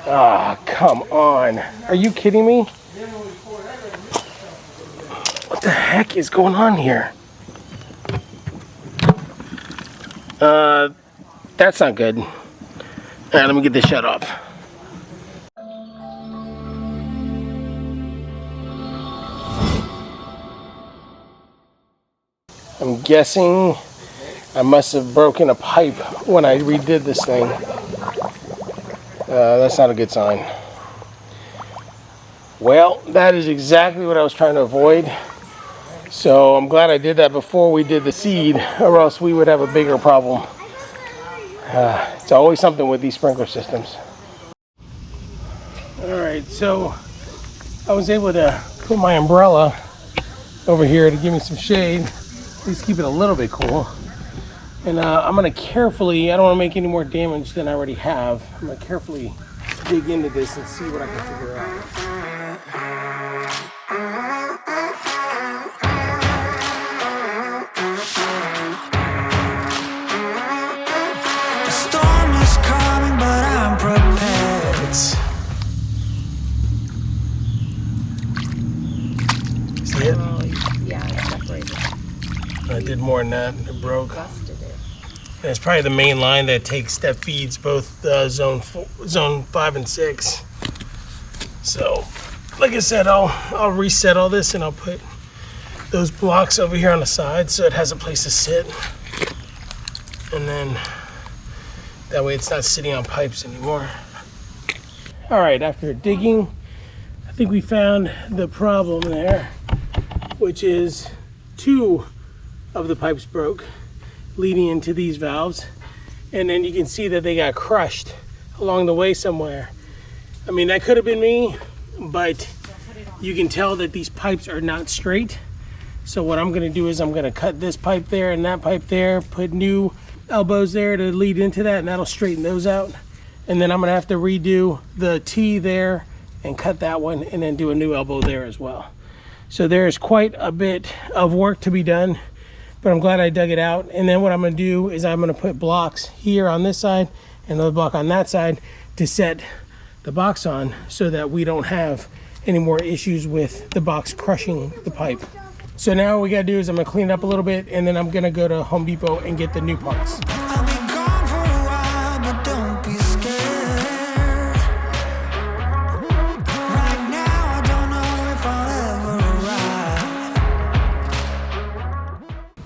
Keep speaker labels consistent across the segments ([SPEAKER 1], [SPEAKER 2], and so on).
[SPEAKER 1] Ah, come on. Are you kidding me? What the heck is going on here? That's not good. All right, let me get this shut off. I'm guessing I must have broken a pipe when I redid this thing. That's not a good sign. Well, that is exactly what I was trying to avoid. So I'm glad I did that before we did the seed, or else we would have a bigger problem. It's always something with these sprinkler systems. All right, so I was able to put my umbrella over here to give me some shade, at least keep it a little bit cool. And I'm gonna carefully, I don't wanna make any more damage than I already have. I'm gonna carefully dig into this and see what I can figure out. See it?
[SPEAKER 2] Yeah, it's separated.
[SPEAKER 1] I did more than that. It broke.
[SPEAKER 2] Busted it.
[SPEAKER 1] And it's probably the main line that feeds both zone 5 and 6. So, like I said, I'll reset all this and I'll put those blocks over here on the side so it has a place to sit. And then that way it's not sitting on pipes anymore. All right, after digging, I think we found the problem there, which is 2 of the pipes broke leading into these valves. And then you can see that they got crushed along the way somewhere. I mean, that could have been me, but you can tell that these pipes are not straight. So what I'm gonna do is I'm gonna cut this pipe there and that pipe there, put new elbows there to lead into that, and that'll straighten those out. And then I'm gonna have to redo the T there and cut that one and then do a new elbow there as well. So there's quite a bit of work to be done, but I'm glad I dug it out. And then what I'm gonna do is I'm gonna put blocks here on this side and another block on that side to set the box on so that we don't have any more issues with the box crushing the pipe. So now what we gotta do is I'm gonna clean it up a little bit and then I'm gonna go to Home Depot and get the new parts.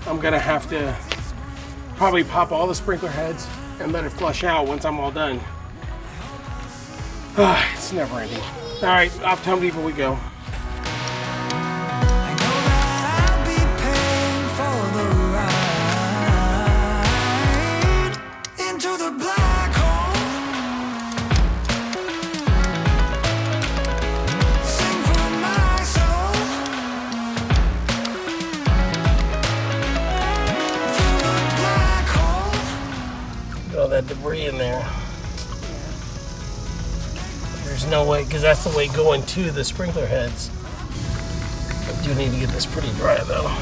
[SPEAKER 1] I'm gonna have to probably pop all the sprinkler heads and let it flush out once I'm all done. It's never ending. All right, off to Home Depot we go. All that debris in there. There's no way, because that's the way going to the sprinkler heads. I do need to get this pretty dry though.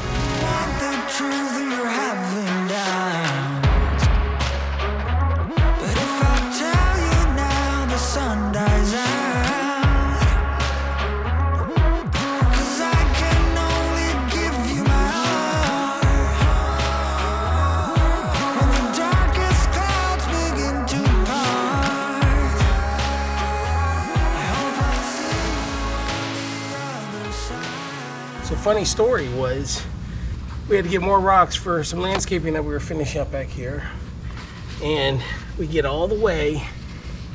[SPEAKER 1] So funny story was, we had to get more rocks for some landscaping that we were finishing up back here. And we get all the way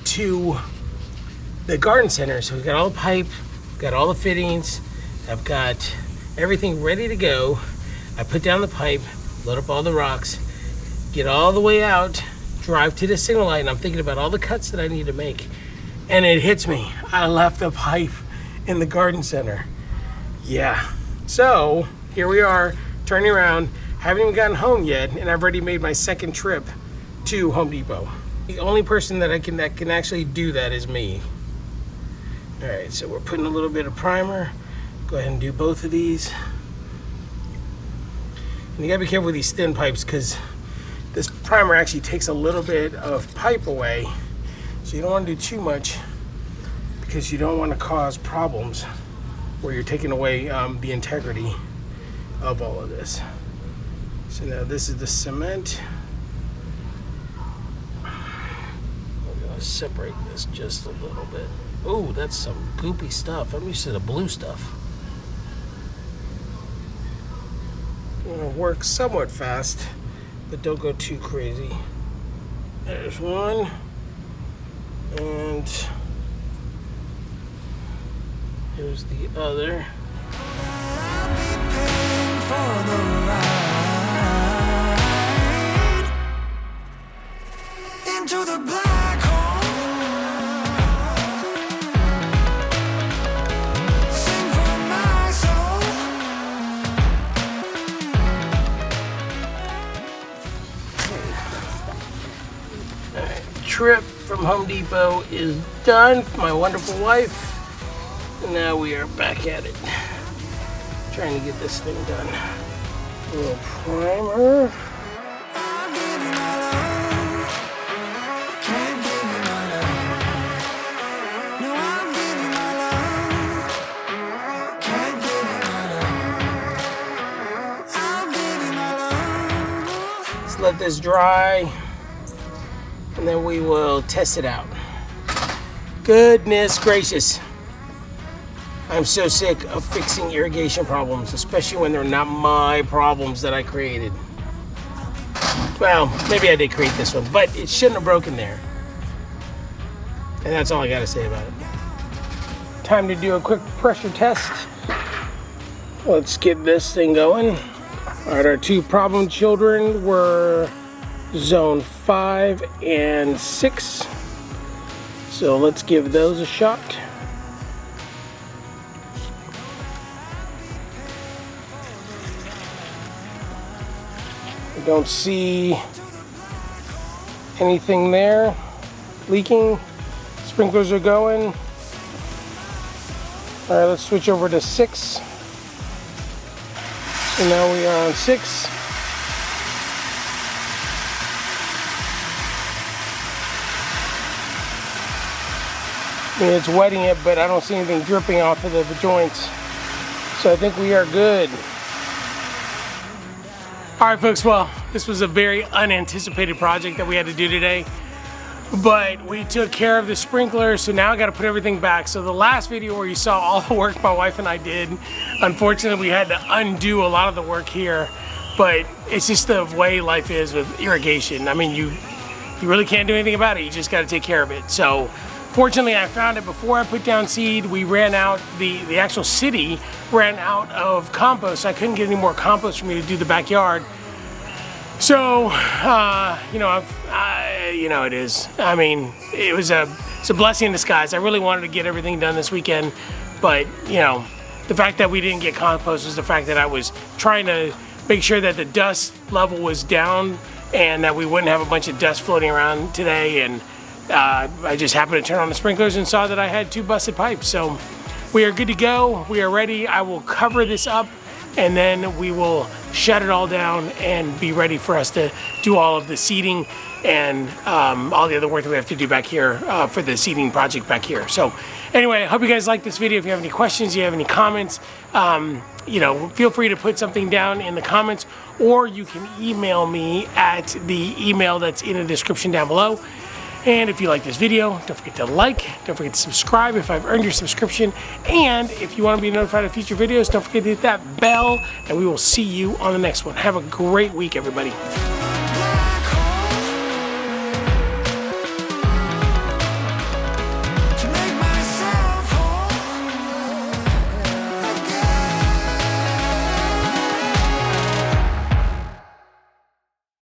[SPEAKER 1] to the garden center. So we've got all the pipe, got all the fittings, I've got everything ready to go. I put down the pipe, load up all the rocks, get all the way out, drive to the signal light, and I'm thinking about all the cuts that I need to make. And it hits me, I left the pipe in the garden center. Yeah. So here we are, turning around, haven't even gotten home yet, and I've already made my second trip to Home Depot. The only person that can actually do that is me. All right, so we're putting a little bit of primer. Go ahead and do both of these. And you gotta be careful with these thin pipes because this primer actually takes a little bit of pipe away. So you don't wanna do too much because you don't want to cause problems where you're taking away the integrity of all of this. So now this is the cement. I'm gonna separate this just a little bit. Oh, that's some goopy stuff. I'm used to the blue stuff. I'm gonna work somewhat fast, but don't go too crazy. There's one, and here's the other.
[SPEAKER 3] Into the black hole. Sing for my soul.
[SPEAKER 1] Alright, trip from Home Depot is done for my wonderful wife. And now we are back at it. Trying to get this thing done. A little primer.
[SPEAKER 3] I'm giving my love. Can't give you my love. No, I'm giving my love. Can't give you my love. I'm giving my love.
[SPEAKER 1] Let's let this dry. And then we will test it out. Goodness gracious. I'm so sick of fixing irrigation problems, especially when they're not my problems that I created. Well, maybe I did create this one, but it shouldn't have broken there. And that's all I gotta say about it. Time to do a quick pressure test. Let's get this thing going. All right, our two problem children were zone 5 and 6. So let's give those a shot. I don't see anything there leaking. Sprinklers are going. All right, let's switch over to 6. So now we are on 6. I mean, it's wetting it, but I don't see anything dripping off of the joints. So I think we are good. All right, folks, well, this was a very unanticipated project that we had to do today, but we took care of the sprinkler, so now I got to put everything back. So the last video where you saw all the work my wife and I did, unfortunately, we had to undo a lot of the work here, but it's just the way life is with irrigation. I mean, you really can't do anything about it. You just got to take care of it. So fortunately, I found it before I put down seed. We ran out, the actual city ran out of compost. So I couldn't get any more compost for me to do the backyard. So, you know, it is. I mean, it's a blessing in disguise. I really wanted to get everything done this weekend, but, you know, the fact that we didn't get compost is the fact that I was trying to make sure that the dust level was down and that we wouldn't have a bunch of dust floating around today. And I just happened to turn on the sprinklers and saw that I had 2 busted pipes. So we are good to go. We are ready. I will cover this up and then we will shut it all down and be ready for us to do all of the seeding and all the other work that we have to do back here for the seeding project back here. So anyway, I hope you guys like this video. If you have any questions, you have any comments, you know, feel free to put something down in the comments, or you can email me at the email that's in the description down below. And if you like this video, don't forget to like, don't forget to subscribe if I've earned your subscription. And if you want to be notified of future videos, don't forget to hit that bell, and we will see you on the next one. Have a great week, everybody.